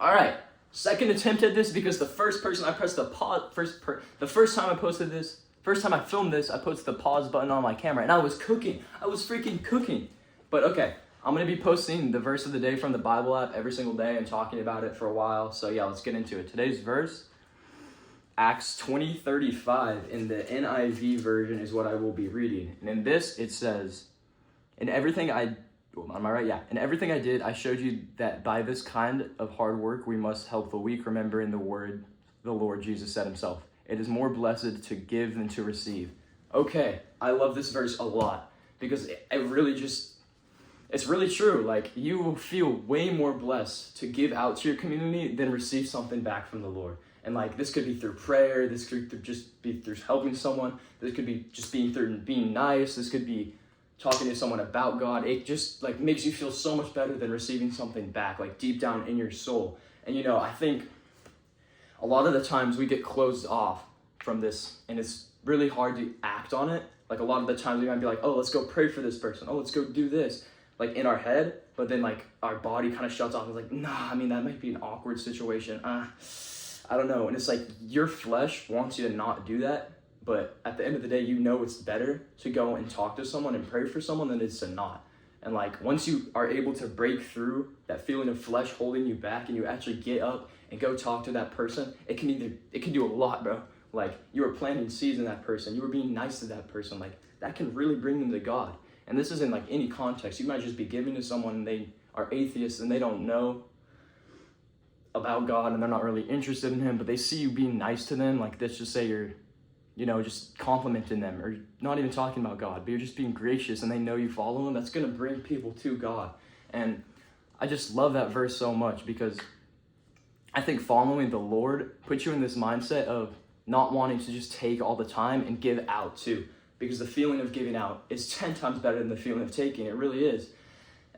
All right, second attempt at this because the first person I pressed the pause, the first time I posted this, first time I filmed this, I posted the pause button on my camera and I was cooking. I was freaking cooking. But okay, I'm gonna be posting the verse of the day from the Bible app every single day and talking about it for a while. So yeah, let's get into it. Today's verse, Acts 20:35 in the NIV version is what I will be reading. And in this, it says, in everything I did, I showed you that by this kind of hard work, we must help the weak, remembering the word the Lord Jesus said himself. It is more blessed to give than to receive. Okay, I love this verse a lot because it's really true. Like, you will feel way more blessed to give out to your community than receive something back from the Lord. And like, this could be through prayer, this could just be through helping someone, this could be just being nice, this could be talking to someone about God. It just like makes you feel so much better than receiving something back, like deep down in your soul. And I think a lot of the times we get closed off from this and it's really hard to act on it. Like, a lot of the times we might be like, oh, let's go pray for this person. Oh, let's go do this, like in our head. But then like our body kind of shuts off. It's like, nah, I mean, that might be an awkward situation. I don't know. And it's like your flesh wants you to not do that. But at the end of the day, it's better to go and talk to someone and pray for someone than it is to not. And like, once you are able to break through that feeling of flesh holding you back and you actually get up and go talk to that person, it can do a lot, bro. Like, you were planting seeds in that person. You were being nice to that person. Like, that can really bring them to God. And this isn't like any context. You might just be giving to someone and they are atheists and they don't know about God and they're not really interested in him, but they see you being nice to them. Like, let's just say you're just complimenting them or not even talking about God, but you're just being gracious and they know you follow him. That's going to bring people to God. And I just love that verse so much because I think following the Lord puts you in this mindset of not wanting to just take all the time and give out too, because the feeling of giving out is 10 times better than the feeling of taking. It really is.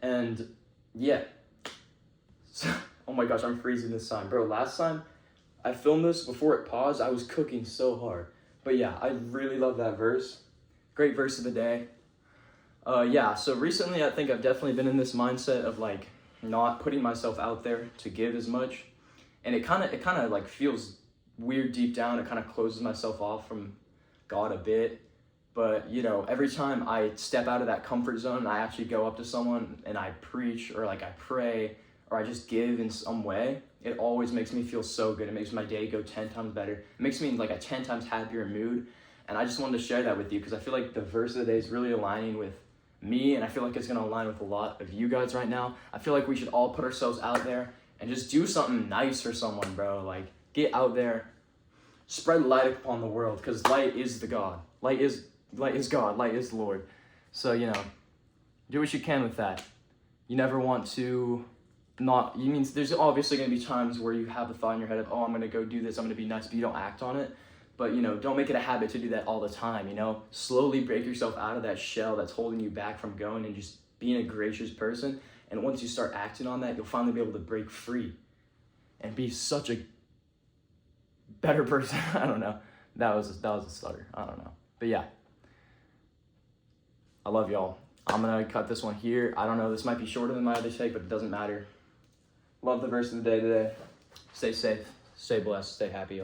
And yeah. So, oh my gosh, I'm freezing this time. Bro, last time I filmed this, before it paused, I was cooking so hard. But yeah, I really love that verse. Great verse of the day. So recently I think I've definitely been in this mindset of like not putting myself out there to give as much. And it kind of like feels weird deep down. It kind of closes myself off from God a bit. But every time I step out of that comfort zone and I actually go up to someone and I preach or like I pray or I just give in some way, it always makes me feel so good. It makes my day go 10 times better. It makes me in like a 10 times happier mood. And I just wanted to share that with you because I feel like the verse of the day is really aligning with me, and I feel like it's going to align with a lot of you guys right now. I feel like we should all put ourselves out there and just do something nice for someone, bro. Like, get out there, spread light upon the world, because light is the God. Light is God. Light is the Lord. So, do what you can with that. You never want to there's obviously going to be times where you have a thought in your head of, oh, I'm going to go do this, I'm going to be nice, but you don't act on it. But, don't make it a habit to do that all the time, Slowly break yourself out of that shell that's holding you back from going and just being a gracious person. And once you start acting on that, you'll finally be able to break free and be such a better person. I don't know. That was a stutter. I don't know. But yeah. I love y'all. I'm going to cut this one here. I don't know. This might be shorter than my other take, but it doesn't matter. Love the verse of the day today. Stay safe. Stay blessed. Stay happy, y'all.